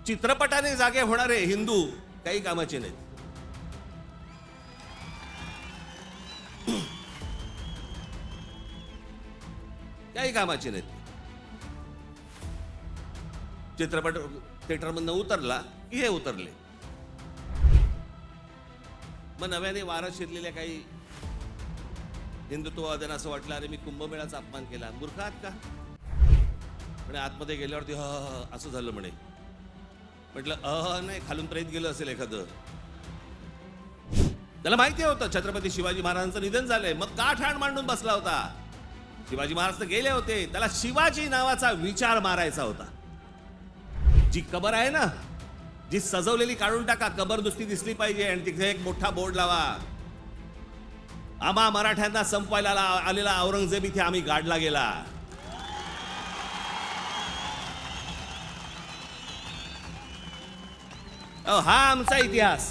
चित्रपटाने जागे होणारे हिंदू काही कामाचे नाहीत. काही कामाचे नाहीत. चित्रपट थिएटरमधनं उतरला की हे उतरले. मग नव्याने वारं शिरलेल्या काही हिंदुत्ववाद्यांना असं वाटलं, अरे मी कुंभमेळ्याचा अपमान केला. मूर्ख आहात का? पण आतमध्ये गेल्यावरती असं झालं म्हणे. म्हटलं नाही, खालून प्रेत गेलं असेल एखादं. त्याला माहिती होतं छत्रपती शिवाजी महाराजांचं निधन झालंय, मग का ठाण मांडून बसला होता? शिवाजी महाराज तर गेले होते, त्याला शिवाजी नावाचा विचार मारायचा होता. जी कबर आहे ना, जी सजवलेली काढून टाका, कबर नुसती दिसली पाहिजे आणि तिथे एक मोठा बोर्ड लावा, आम्हा मराठ्यांना संपवायला आलेला औरंगजेब इथे आम्ही गाडला गेला. हा आमचा इतिहास.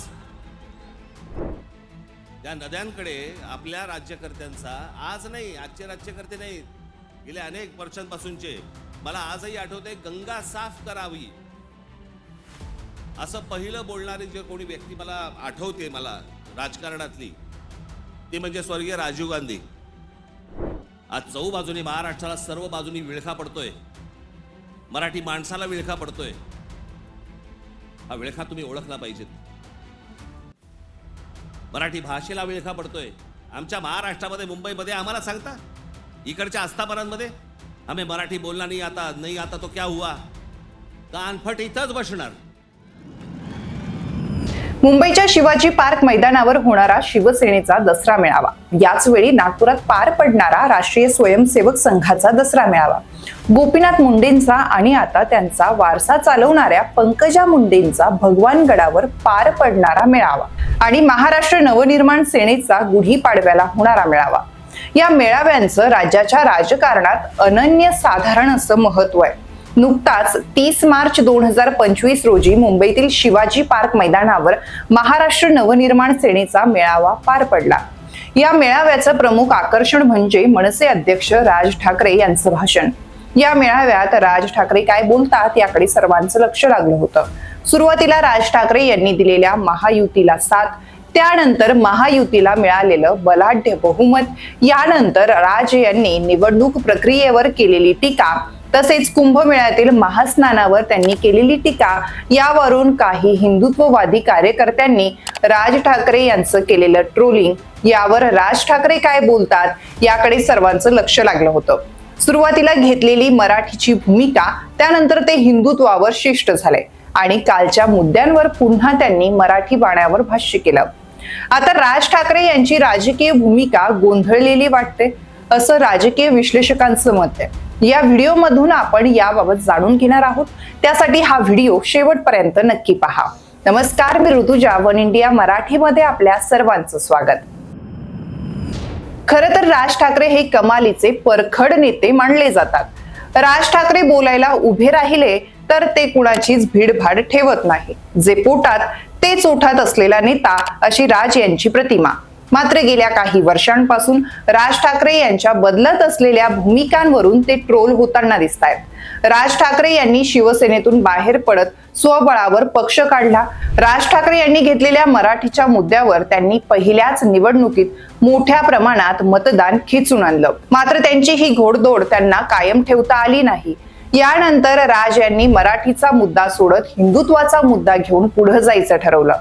त्या नद्यांकडे आपल्या राज्यकर्त्यांचा, आज नाही, आजचे राज्यकर्ते नाही, गेल्या अनेक वर्षांपासूनचे, मला आजही आठवते, गंगा साफ करावी असं पहिलं बोलणारी जे कोणी व्यक्ती मला आठवते, मला राजकारणातली, ती म्हणजे स्वर्गीय राजीव गांधी. आज चहूबाजूनी महाराष्ट्राला सर्व बाजूनी विळखा पडतोय, मराठी माणसाला विळखा पडतोय. हा विळखा तुम्ही ओळखला पाहिजेत. मराठी भाषेला विळखा पडतोय. आमच्या महाराष्ट्रामध्ये, मुंबईमध्ये आम्हाला सांगता, इकडच्या आस्थापनांमध्ये आम्ही मराठी बोलना नाही आता तो क्या हुआ, कानफट इथंच बसणार. मुंबईच्या शिवाजी पार्क मैदानावर होणारा शिवसेनेचा दसरा मेळावा, याच वेळी नागपुरात पार पडणारा राष्ट्रीय स्वयंसेवक संघाचा दसरा मेळावा, गोपीनाथ मुंडेंचा आणि आता त्यांचा वारसा चालवणाऱ्या पंकजा मुंडेंचा भगवानगडावर पार पडणारा मेळावा आणि महाराष्ट्र नवनिर्माण सेनेचा गुढीपाडव्याला होणारा मेळावा. या मेळाव्यांचं राज्याच्या राजकारणात अनन्यसाधारण असं महत्व आहे. नुकताच 30 मार्च 2025 रोजी मुंबईतील शिवाजी पार्क मैदानावर महाराष्ट्र नवनिर्माण सेनेचा मेळावा पार पडला. या मेळाव्याचं प्रमुख आकर्षण म्हणजे मनसे अध्यक्ष राज ठाकरे यांचं भाषण. या मेळाव्यात राज ठाकरे काय बोलतात याकडे सर्वांचं लक्ष लागलं होतं. सुरुवातीला राज ठाकरे यांनी दिलेल्या महायुतीला साथ, त्यानंतर महायुतीला मिळालेलं बलाढ्य बहुमत, यानंतर राज यांनी निवडणूक प्रक्रियेवर केलेली टीका, तसेच कुंभमेळ्यातील महास्नानावर त्यांनी केलेली टीका, यावरून काही हिंदुत्ववादी कार्यकर्त्यांनी राज ठाकरे यांचं केलेलं ट्रोलिंग, यावर राज ठाकरे काय बोलतात याकडे सर्वांचं लक्ष लागलं होतं. सुरुवातीला घेतलेली मराठीची भूमिका, त्यानंतर ते हिंदुत्वावर शिष्ट झाले आणि कालच्या मुद्द्यांवर पुन्हा त्यांनी मराठी बाण्यावर भाष्य केलं. आता राज ठाकरे यांची राजकीय भूमिका गोंधळलेली वाटते, असं राजकीय विश्लेषकांचं मत आहे. या व्हिडिओमधून आपण याबाबत जाणून घेणार आहोत, त्यासाठी हा व्हिडिओ शेवटपर्यंत नक्की पहा. नमस्कार, मी ऋतुजा, वन इंडिया मराठीमध्ये आपल्या सर्वांचं स्वागत. खरं तर राज ठाकरे हे कमालीचे परखड नेते मानले जातात. राज ठाकरे बोलायला उभे राहिले तर ते कुणाचीच भीडभाड ठेवत नाही. जे पोटात तेच ओठात असलेला नेता, अशी राज यांची प्रतिमा. मात्र गेल्या काही वर्षांपासून राज ठाकरे यांच्या बदलत असलेल्या भूमिकांवरून ते ट्रोल होताना दिसतायत. राज ठाकरे यांनी शिवसेनेतून बाहेर पडत स्वबळावर पक्ष काढला. राज ठाकरे यांनी घेतलेल्या मराठीच्या मुद्द्यावर त्यांनी पहिल्याच निवडणुकीत मोठ्या प्रमाणात मतदान खेचून आणलं. मात्र त्यांची ही घोडदौड त्यांना कायम ठेवता आली नाही. यानंतर राज यांनी मराठीचा मुद्दा सोडत हिंदुत्वाचा मुद्दा घेऊन पुढे जायचं ठरवलं.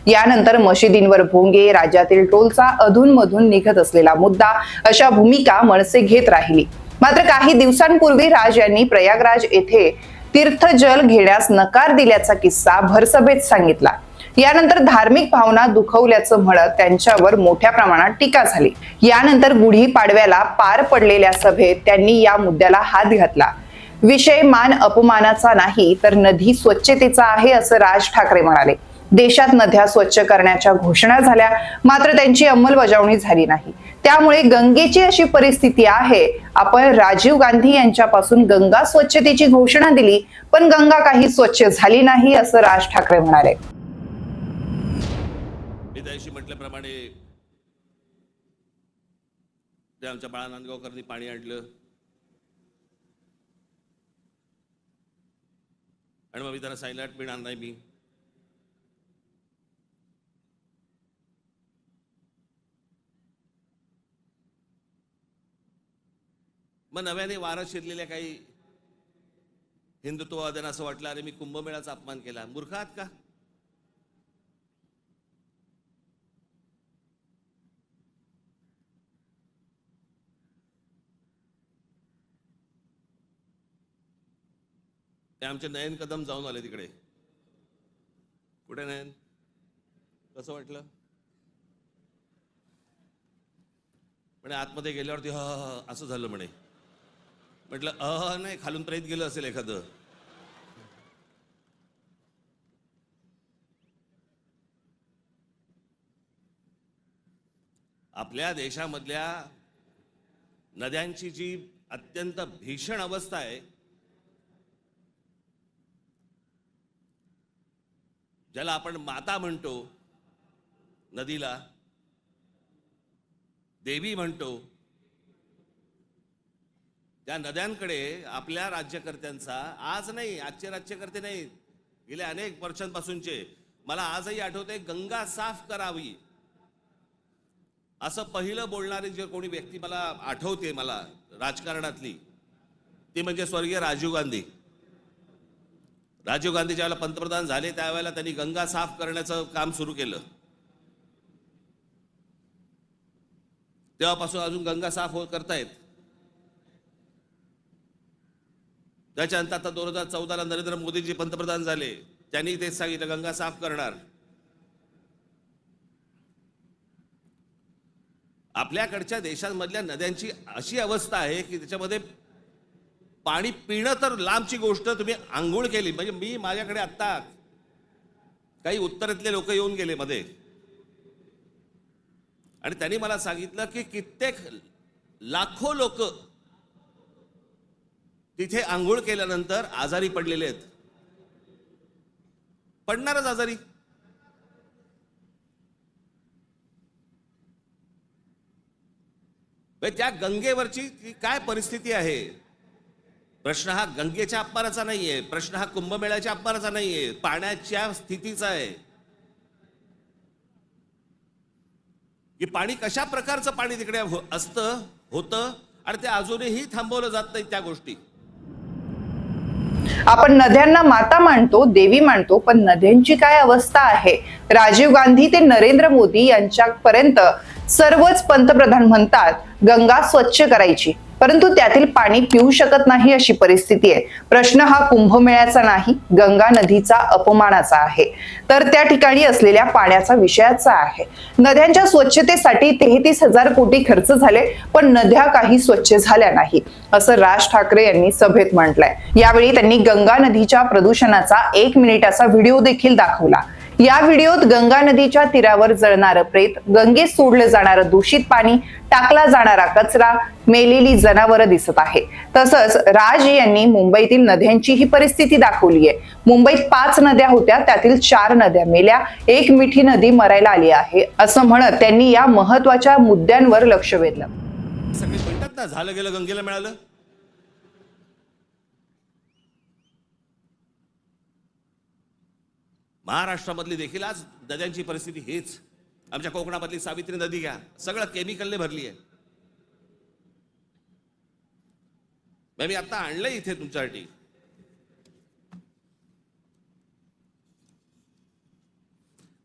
यानंतर मशिदींवर भोंगे, राज्यातील टोलचा अधूनमधून निघत असलेला मुद्दा, अशा भूमिका मनसे घेत राहिली. मात्र काही दिवसांपूर्वी राज यांनी प्रयागराज येथे तीर्थजल घेण्यास नकार दिल्याचा किस्सा भरसभेत सांगितला. यानंतर धार्मिक भावना दुखवल्याचं म्हणत त्यांच्यावर मोठ्या प्रमाणात टीका झाली. यानंतर गुढीपाडव्याला पार पडलेल्या सभेत त्यांनी या मुद्द्याला हात घातला. विषय मान अपमानाचा नाही तर नदी स्वच्छतेचा आहे, असं राज ठाकरे म्हणाले. देशात नद्या स्वच्छ करण्याच्या घोषणा झाल्या, मात्र त्यांची अंमलबजावणी झाली नाही. त्यामुळे गंगेची अशी परिस्थिती आहे. आपण राजीव गांधी यांच्यापासून गंगा स्वच्छतेची घोषणा दिली, पण गंगा काही स्वच्छ झाली नाही, असं राज ठाकरे म्हणाले. मी त्याशी म्हटल्याप्रमाणे आमच्या बाळा नांदगावकरांनी पाणी आणलं, आणि मग मी त्यांना सांगितलं पिणार नाही मी. मग नव्याने वारं शिरलेल्या काही हिंदुत्ववाद्यांना असं वाटलं अरे मी कुंभमेळ्याचा अपमान केला. मूर्ख आहात का? ते आमचे नयन कदम जाऊन आले तिकडे. कुठे नयन? कसं वाटलं? म्हणे आतमध्ये गेल्यावरती असं झालं म्हणे. म्हटलं नाही, खालून प्रेत गेलं असेल एखादं. आपल्या देशामधल्या नद्यांची जी अत्यंत भीषण अवस्था आहे, ज्याला आपण माता म्हणतो, नदीला देवी म्हणतो, त्या नद्यांकडे आपल्या राज्यकर्त्यांचा, आज नाही, आजचे राज्यकर्ते नाही, गेल्या अनेक वर्षांपासूनचे, मला आजही आठवते, गंगा साफ करावी असं पहिलं बोलणारी जे कोणी व्यक्ती मला आठवते मला राजकारणातली, ती म्हणजे स्वर्गीय राजीव गांधी. राजीव गांधी ज्यावेळेला पंतप्रधान झाले त्यावेळेला त्यांनी गंगा साफ करण्याचं काम सुरू केलं. तेव्हापासून अजून गंगा साफ करतायत. त्याच्यानंतर आता 2014ला नरेंद्र मोदीजी पंतप्रधान झाले, त्यांनी तेच सांगितलं गंगा साफ करणार. आपल्याकडच्या देशांमधल्या नद्यांची अशी अवस्था आहे की त्याच्यामध्ये पाणी पिणं तर लांबची गोष्ट, तुम्ही आंघोळ केली म्हणजे, मी माझ्याकडे आत्ता काही उत्तरेतले लोक येऊन गेले मध्ये, आणि त्यांनी मला सांगितलं की कित्येक लाखो लोक तिथे आंघोळ केल्यानंतर आजारी पडलेले आहेत. पडणारच आजारी. त्या गंगेवरची काय परिस्थिती आहे? प्रश्न हा गंगेच्या अपमानाचा नाहीये, प्रश्न हा कुंभमेळ्याच्या अपमानाचा नाहीये, पाण्याच्या स्थितीचा आहे की पाणी कशा प्रकारचं पाणी तिकडे असतं, होतं, आणि ते अजूनही थांबवलं जात नाही त्या गोष्टी. आपण नद्यांना माता मानतो, देवी मानतो, पण नद्यांची काय अवस्था आहे? राजीव गांधी ते नरेंद्र मोदी यांच्यापर्यंत सर्वच पंतप्रधान म्हणतात गंगा स्वच्छ करायची, परंतु त्यातील पाणी पिऊ शकत नाही अशी परिस्थिती आहे. प्रश्न हा कुंभमेळ्याचा नाही, गंगा नदीचा अपमानाचा आहे, तर त्या ठिकाणी असलेल्या पाण्याचा विषयाचा आहे. नद्यांच्या स्वच्छतेसाठी 33,000 कोटी खर्च झाले, पण नद्या काही स्वच्छ झाल्या नाही, असं राज ठाकरे यांनी सभेत म्हटलंय. यावेळी त्यांनी गंगा नदीच्या प्रदूषणाचा 1 मिनिटाचा व्हिडिओ देखील दाखवला. या व्हिडिओत गंगा नदीच्या तीरावर जळणारं प्रेत, गंगेत सोडलं जाणारं दूषित पाणी, टाकला जाणारा कचरा, मेलेली जनावरं दिसत आहे. तसंच राज यांनी मुंबईतील नद्यांची ही परिस्थिती दाखवली आहे. मुंबईत 5 नद्या होत्या, त्यातील 4 नद्या मेल्या, 1 मिठी नदी मरायला आली आहे, असं म्हणत त्यांनी या महत्वाच्या मुद्द्यांवर लक्ष वेधलं. सगळे म्हणतात ना झालं गेलं गंगेला मिळालं. महाराष्ट्रामधली देखील आज नद्यांची परिस्थिती हेच. आमच्या कोकणामधली सावित्री नदी घ्या, सगळं केमिकलने भरली आहे. मी आता आणलंय इथे तुमच्यासाठी.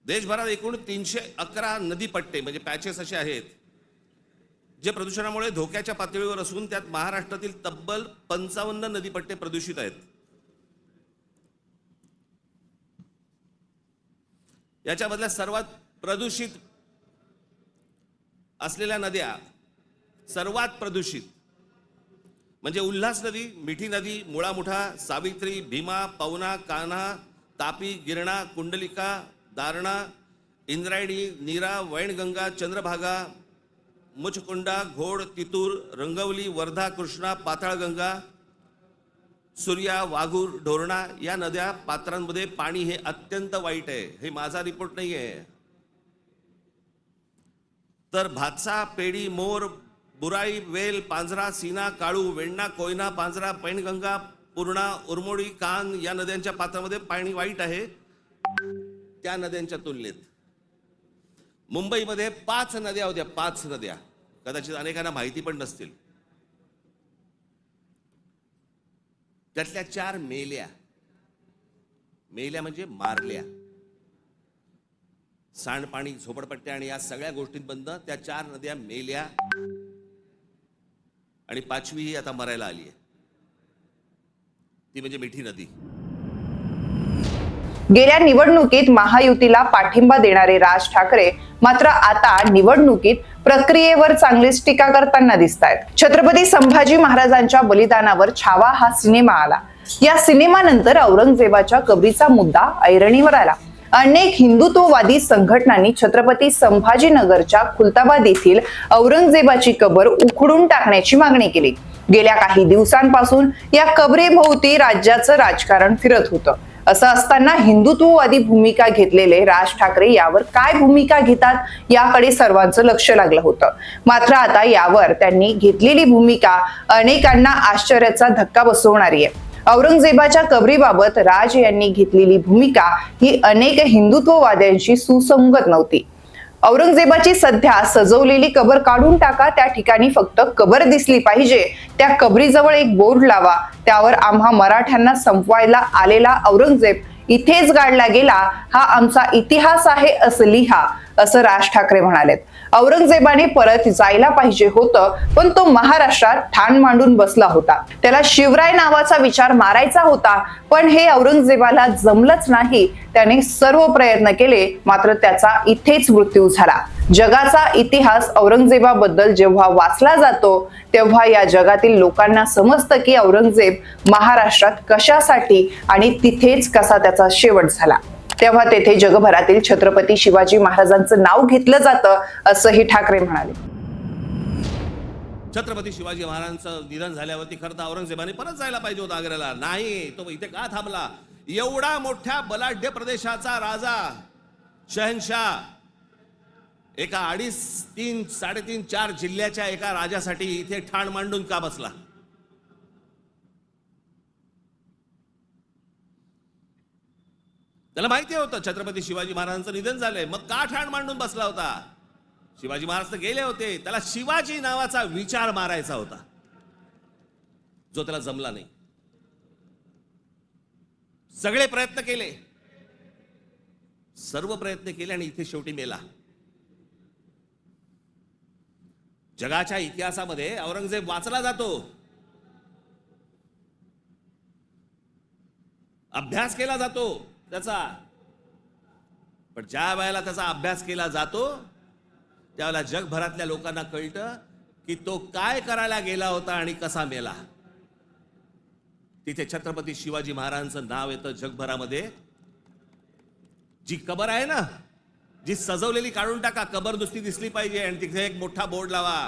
देशभरात एकूण 311 नदीपट्टे म्हणजे पॅचेस असे आहेत जे प्रदूषणामुळे धोक्याच्या पातळीवर असून त्यात महाराष्ट्रातील तब्बल 55 नदीपट्टे प्रदूषित आहेत. याच्यामधल्या सर्वात प्रदूषित असलेल्या नद्या, सर्वात प्रदूषित म्हणजे उल्हास नदी, मिठी नदी, मुळामुठा, सावित्री, भीमा, पवना, कान्हा, तापी, गिरणा, कुंडलिका, दारणा, इंद्रायणी, नीरा, वैनगंगा, चंद्रभागा, मुचकुंडा, घोड, तितूर, रंगवली, वर्धा, कृष्णा, पाताळगंगा, सूर्या, वाघूर, ढोरणा या नद्या पात्रांमध्ये पाणी हे अत्यंत वाईट आहे. हे माझा रिपोर्ट नाही आहे. तर भातसा, पेडी, मोर, बुराई, वेल, पांझरा, सीना, काळू, वेण्णा, कोयना, पांझरा, पैनगंगा, पूर्णा, उरमोडी, कान या नद्यांच्या पात्रामध्ये पाणी वाईट आहे त्या नद्यांच्या तुलनेत. मुंबईमध्ये 5 नद्या होत्या, 5 नद्या, कदाचित अनेकांना माहिती पण नसतील. त्यातल्या 4 मेल्या. मेल्या म्हणजे मारल्या. सांडपाणी, झोपडपट्ट्या आणि या सगळ्या गोष्टींबद्दल त्या 4 नद्या मेल्या आणि 5वी ही आता मरायला आली आहे, ती म्हणजे मिठी नदी. गेल्या निवडणुकीत महायुतीला पाठिंबा देणारे राज ठाकरे मात्र आता निवडणुकीत प्रक्रियेवर चांगलीच टीका करताना दिसत आहेत. छत्रपती संभाजी महाराजांच्या बलिदानावर छावा हा सिनेमा आला. या सिनेमानंतर औरंगजेबाच्या कबरीचा मुद्दा ऐरणीवर आला. अनेक हिंदुत्ववादी संघटनांनी छत्रपती संभाजीनगरच्या खुलताबाद येथील औरंगजेबाची कबर उखडून टाकण्याची मागणी केली. गेल्या काही दिवसांपासून या कबरेभोवती राज्याचं राजकारण फिरत होतं. असं असताना हिंदुत्ववादी भूमिका घेतलेले राज ठाकरे यावर काय भूमिका घेतात याकडे सर्वांचं लक्ष लागलं होतं. मात्र आता यावर त्यांनी घेतलेली भूमिका अनेकांना आश्चर्याचा धक्का बसवणारी आहे. औरंगजेबाच्या कबरीबाबत राज यांनी घेतलेली भूमिका ही अनेक हिंदुत्ववाद्यांशी सुसंगत नव्हती. औरंगजेबाची सध्या सजवलेली कबर काढून टाका, त्या ठिकाणी फक्त कबर दिसली पाहिजे. त्या कबरीजवळ एक बोर्ड लावा, त्यावर आम्हा मराठ्यांना संपवायला आलेला औरंगजेब इथेच गाडला गेला, हा आमचा इतिहास आहे असं लिहा, असं राज ठाकरे म्हणालेत. औरंगजेबाने परत जायला पाहिजे होतं, पण तो महाराष्ट्रात ठाण मांडून बसला होता. त्याला शिवराय नावाचा विचार मारायचा होता, पण हे औरंगजेबाला जमलंच नाही. त्याने सर्व प्रयत्न केले, मात्र त्याचा इथेच मृत्यू झाला. जगाचा इतिहास औरंगजेबाबद्दल जेव्हा वाचला जातो तेव्हा या जगातील लोकांना समजतं की औरंगजेब महाराष्ट्रात कशासाठी आणि तिथेच कसा त्याचा शेवट झाला. तेव्हा तेथे जगभरातील छत्रपती शिवाजी महाराजांचं नाव घेतलं जातं, असंही ठाकरे म्हणाले. छत्रपती शिवाजी महाराजांचं निधन झाल्यावरती खरं तर औरंगजेबाने परत जायला पाहिजे होतं आग्र्याला. नाही, तो इथे का थांबला? एवढा मोठ्या बलाढ्य प्रदेशाचा राजा, शहनशाह, एका 2.5, 3, 3.5, 4 जिल्ह्याच्या एका राजासाठी इथे ठाण मांडून का बसला? त्याला माहिती होतं छत्रपती शिवाजी महाराजांचं निधन झालंय, मग का ठाण मांडून बसला होता? शिवाजी महाराज तर गेले होते, त्याला शिवाजी नावाचा विचार मारायचा होता, जो त्याला जमला नाही. सगळे प्रयत्न केले, सर्व प्रयत्न केले आणि इथे शेवटी मेला. जगाच्या इतिहासामध्ये औरंगजेब वाचला जातो, अभ्यास केला जातो त्याचा, पण ज्या वेळेला त्याचा अभ्यास केला जातो त्यावेळेला जगभरातल्या लोकांना कळतं की तो काय करायला गेला होता आणि कसा मेला. तिथे छत्रपती शिवाजी महाराजांचं नाव येतं जगभरामध्ये. जी कबर आहे ना, जी सजवलेली काढून टाका, कबर नुसती दिसली पाहिजे आणि तिथे एक मोठा बोर्ड लावा,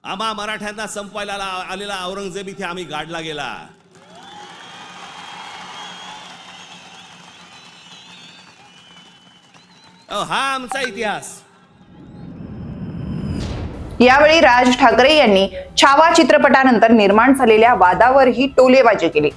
आम्हा मराठ्यांना संपवायला आलेला औरंगजेब इथे आम्ही गाडला गेला. हा आमचा इतिहास. यावेळी राज ठाकरे यांनी छावा चित्रपटानंतर निर्माण झालेल्या वादावरही टोलेबाजी केली.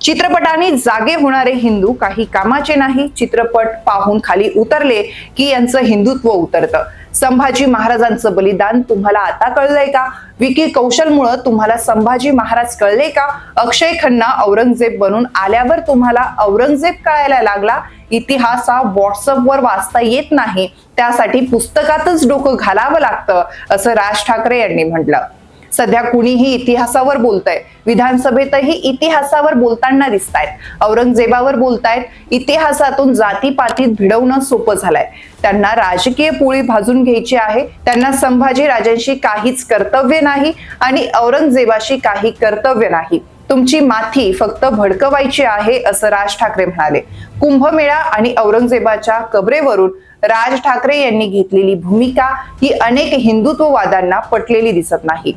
चित्रपटाने जागे होणारे हिंदू काही कामाचे नाही. चित्रपट पाहून खाली उतरले की यांचं हिंदुत्व उतरतं. संभाजी महाराजांचं बलिदान तुम्हाला आता कळलंय का? विकी कौशलमुळे तुम्हाला संभाजी महाराज कळले का? अक्षय खन्ना औरंगजेब बनून आल्यावर तुम्हाला औरंगजेब कळायला लागला. इतिहास हा व्हॉट्सअपवर वाचता येत नाही, त्यासाठी पुस्तकातच डोकं घालावं लागतं, असं राज ठाकरे यांनी म्हटलं. सध्या कुणीही इतिहासावर बोलतंय, विधानसभेतही इतिहासावर बोलताना दिसतायत, औरंगजेबावर बोलतायत. इतिहासातून जातीपातीत भिडवणं सोपं झालंय. त्यांना राजकीय पोळी भाजून घ्यायची आहे. त्यांना संभाजी राजांशी काहीच कर्तव्य नाही आणि औरंगजेबाशी काही कर्तव्य नाही. तुमची माथी फक्त भडकवायची आहे, असं राज ठाकरे म्हणाले. कुंभमेळा आणि औरंगजेबाच्या कबरेवरून राज ठाकरे यांनी घेतलेली भूमिका ही अनेक हिंदुत्ववाद्यांना पटलेली दिसत नाही.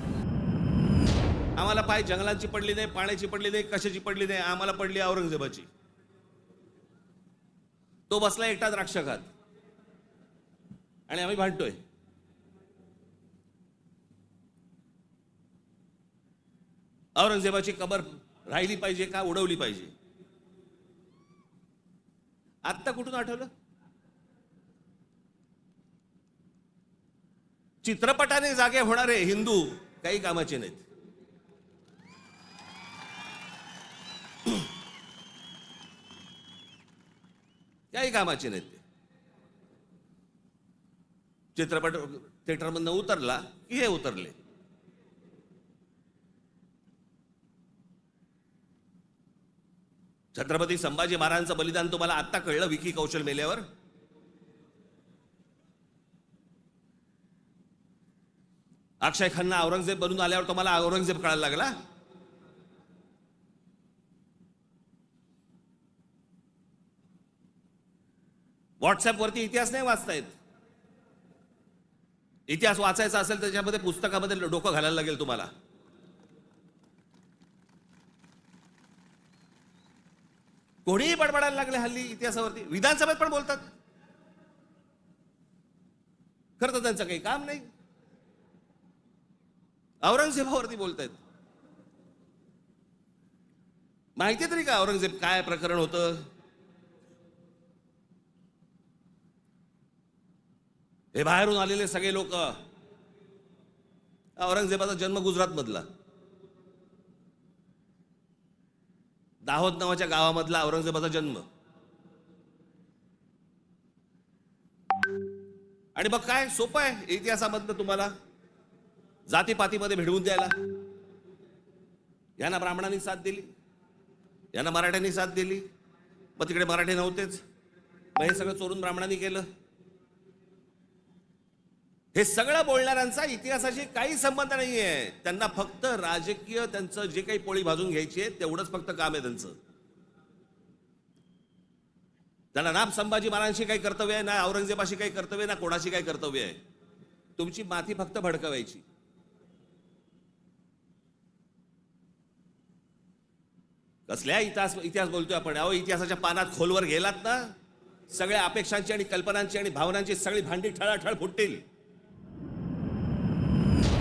आम्हाला पाय जंगलांची पडली नाही, पाण्याची पडली नाही, कशाची पडली नाही, आम्हाला पडली औरंगजेबाची. तो बसला एकटा द्राक्ष खात आणि आम्ही भांडतोय. औरंगजेबाची कबर राहिली पाहिजे का उडवली पाहिजे? आत्ता कुठून आठवलं? चित्रपटाने जागे होणारे हिंदू काही कामाचे नाहीत. काही कामाचे नाहीत ते. चित्रपट थिएटरमधनं उतरला की हे उतरले. छत्रपती संभाजी महाराजांचं बलिदान तुम्हाला आत्ता कळलं विकी कौशल मेल्यावर? अक्षय खन्ना औरंगजेब बनून आल्यावर तुम्हाला औरंगजेब कळायला लागला? व्हॉट्सअप वरती इतिहास नाही वाचतायत. इतिहास वाचायचा असेल तर त्याच्यामध्ये पुस्तकामध्ये डोकं घालायला लागेल तुम्हाला. कोणीही बडबडायला लागले हल्ली इतिहासावरती. विधानसभेत पण बोलतात. खरं तर त्यांचं काही काम नाही. औरंगजेबावरती बोलतायत. माहिती तरी का औरंगजेब काय प्रकरण होतं? हे बाहेरून आलेले सगळे लोक. औरंगजेबाचा जन्म गुजरात मधला, दाहोद नावाच्या गावामधला औरंगजेबाचा जन्म. आणि मग काय सोपं आहे इतिहासामधनं तुम्हाला जातीपातीमध्ये भिडवून द्यायला. यांना ब्राह्मणांनी साथ दिली, यांना मराठ्यांनी साथ दिली, मग तिकडे मराठी नव्हतेच, मग हे सगळं चोरून ब्राह्मणांनी केलं. हे सगळं बोलणाऱ्यांचा इतिहासाशी काही संबंध नाहीये. त्यांना फक्त राजकीय त्यांचं जे काही पोळी भाजून घ्यायची आहे तेवढंच फक्त काम आहे त्यांचं. त्यांना ना संभाजी महाराजांशी काही कर्तव्य आहे, ना औरंगजेबाशी काही कर्तव्य, ना कोणाशी काही कर्तव्य आहे. तुमची माती फक्त भडकवायची. कसल्या इतिहास बोलतोय आपण? अहो, इतिहासाच्या पानात खोलवर गेलात ना, सगळ्या अपेक्षांची आणि कल्पनांची आणि भावनांची सगळी भांडी ठळाठळ फुटतील.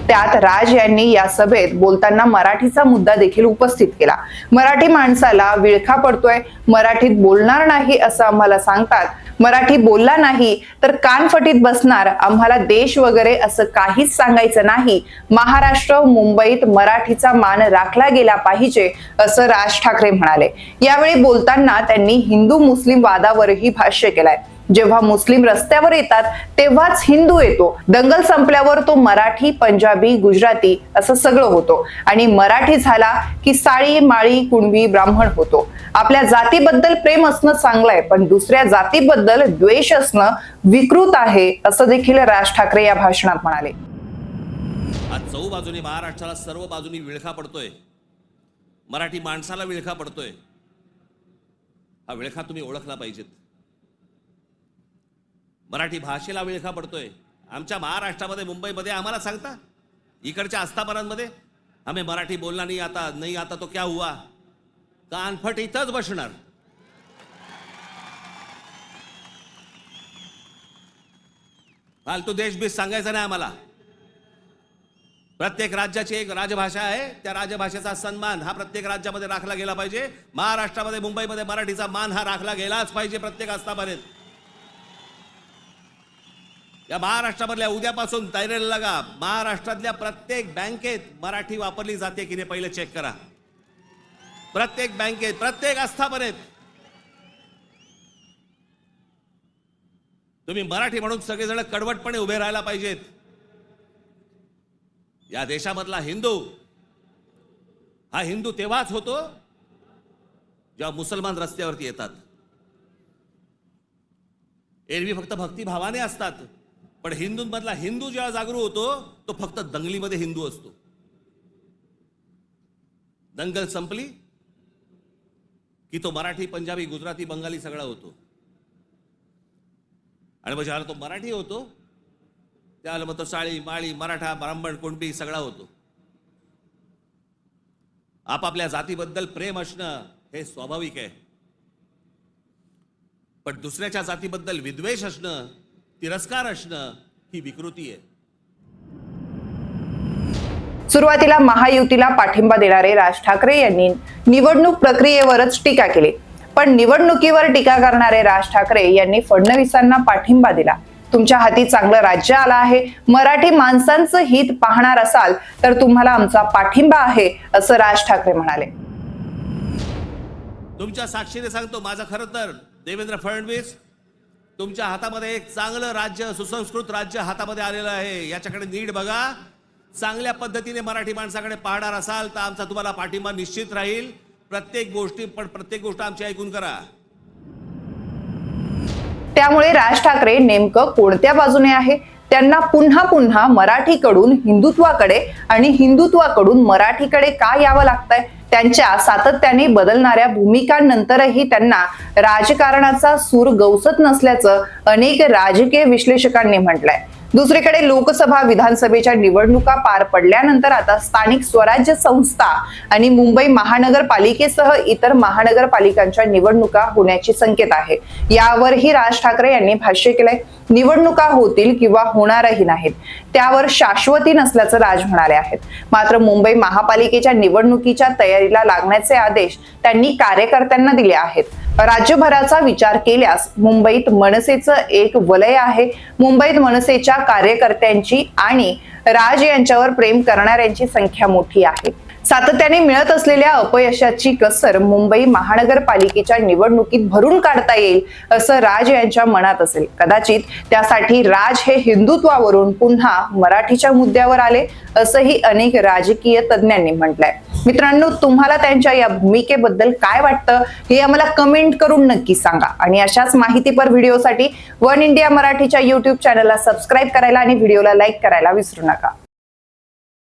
त्यात राज यांनी या सभेत बोलताना मराठीचा मुद्दा देखील उपस्थित केला. मराठी माणसाला विळखा पडतोय, मराठीत बोलणार नाही असं आम्हाला सांगतात. मराठी बोलला नाही तर कानफटीत बसणार. आम्हाला देश वगैरे असं काहीच सांगायचं नाही. महाराष्ट्र मुंबईत मराठीचा मान राखला गेला पाहिजे असं राज ठाकरे म्हणाले. यावेळी बोलताना त्यांनी हिंदू मुस्लिम वादावरही भाष्य केलंय. जेव्हा मुस्लिम रस्त्यावर येतात तेव्हाच हिंदू येतो. दंगल संपल्यावर तो मराठी, पंजाबी, गुजराती असं सगळं होतो आणि मराठी झाला की साळी, माळी, कुणबी, ब्राह्मण होतो. आपल्या जातीबद्दल प्रेम असणं चांगलंय, पण दुसऱ्या जातीबद्दल द्वेष असणं विकृत आहे असं देखील राज ठाकरे या भाषणात म्हणाले. आज चहूबाजूने महाराष्ट्राला सर्व बाजूनी विळखा पडतोय. मराठी माणसाला विळखा पडतोय. हा विळखा तुम्ही ओळखला पाहिजेत. मराठी भाषेला विळखा पडतोय. आमच्या महाराष्ट्रामध्ये, मुंबईमध्ये आम्हाला सांगता, इकडच्या आस्थापनांमध्ये आम्ही मराठी बोलना नाही आता तो क्या हुआ. कानफट इथंच बसणार. फालतू देशबीस सांगायचा नाही आम्हाला. प्रत्येक राज्याची एक राजभाषा आहे. त्या राजभाषेचा सन्मान हा प्रत्येक राज्यामध्ये राखला गेला पाहिजे. महाराष्ट्रामध्ये, मुंबईमध्ये मराठीचा मान हा राखला गेलाच पाहिजे प्रत्येक आस्थापनेत. या महाराष्ट्रामधल्या उद्यापासून तयारीला लागा. महाराष्ट्रातल्या प्रत्येक बँकेत मराठी वापरली जाते की नाही पहिले चेक करा. प्रत्येक बँकेत, प्रत्येक आस्थापनेत तुम्ही मराठी म्हणून सगळेजण कडवटपणे उभे राहायला पाहिजेत. या देशामधला हिंदू हा हिंदू तेव्हाच होतो जेव्हा मुसलमान रस्त्यावरती येतात. एरवी फक्त भक्तिभावाने असतात, पण हिंदूंमधला हिंदू जेव्हा जागरूक होतो तो फक्त दंगलीमध्ये हिंदू असतो. दंगल संपली की तो मराठी, पंजाबी, गुजराती, बंगाली सगळा होतो. आणि मग ज्याला तो मराठी होतो त्याला मग तो साळी, माळी, मराठा, ब्राह्मण, कुणबी सगळा होतो. आपापल्या जातीबद्दल प्रेम असणं हे स्वाभाविक आहे, पण दुसऱ्याच्या जातीबद्दल विद्वेष असणं, तिरस्कार असणं ही विकृती आहे. सुरुवातीला महायुतीला पाठिंबा देणारे राज ठाकरे यांनी निवडणूक प्रक्रियेवरच टीका केली, पण निवडणुकीवर टीका करणारे राज ठाकरे यांनी फडणवीसांना पाठिंबा दिला. तुमच्या हाती चांगलं राज्य आलं आहे, मराठी माणसांचं हित पाहणार असाल तर तुम्हाला आमचा पाठिंबा आहे, असं राज ठाकरे म्हणाले. तुमच्या साक्षीने सांगतो, माझं खरं तर देवेंद्र फडणवीस, तुमच्या हातामध्ये एक चांगलं राज्य, सुसंस्कृत राज्य हातामध्ये आलेलं आहे. याच्याकडे नीट बघा. चांगल्या पद्धतीने मराठी माणसाकडे पाहणार असाल तर आमचा तुम्हाला पाठिंबा निश्चित राहील. प्रत्येक गोष्ट आमची ऐकून करा. त्यामुळे राज ठाकरे नेमकं कोणत्या बाजूने आहे? त्यांना पुन्हा पुन्हा मराठीकडून हिंदुत्वाकडे आणि हिंदुत्वाकडून मराठीकडे का यावं लागतंय? त्यांच्या सातत्याने बदलणाऱ्या भूमिकांनंतरही त्यांना राजकारणाचा सूर गवसत नसल्याचं अनेक राजकीय विश्लेषकांनी म्हटलंय. दुसरीकडे लोकसभा विधानसभेच्या निवडणुका पार पडल्यानंतर आता स्थानिक स्वराज्य संस्था आणि मुंबई महानगरपालिकेसह इतर महानगरपालिकांच्या निवडणुका होण्याची संकेत आहे. यावरही राज ठाकरे यांनी भाष्य केलंय. निवडणुका होतील किंवा होणारही नाहीत, त्यावर शाश्वती नसल्याचं राज म्हणाले आहेत. मात्र मुंबई महापालिकेच्या निवडणुकीच्या तयारीला लागण्याचे आदेश त्यांनी कार्यकर्त्यांना दिले आहेत. राज्यभराचा विचार केल्यास मुंबईत मनसेचं एक वलय आहे. मुंबईत मनसेच्या कार्यकर्त्यांची आणि राज यांच्यावर प्रेम करणाऱ्यांची संख्या मोठी आहे. सातत्याने मिळत असलेल्या अपयशाची कसर मुंबई महानगरपालिकेच्या निवडणुकीत भरून काढता येईल असं राज यांच्या मनात असेल. कदाचित त्यासाठी राज हे हिंदुत्वावरून पुन्हा मराठीच्या मुद्द्यावर आले असंही अनेक राजकीय तज्ज्ञांनी म्हटलंय. मित्रांनो, तुम्हाला त्यांच्या या भूमिकेबद्दल काय वाटतं हे आम्हाला कमेंट करून नक्की सांगा. आणि अशाच माहितीपर व्हिडिओसाठी वन इंडिया मराठीच्या YouTube चॅनलला सबस्क्राईब करायला आणि व्हिडिओला लाईक करायला विसरू नका.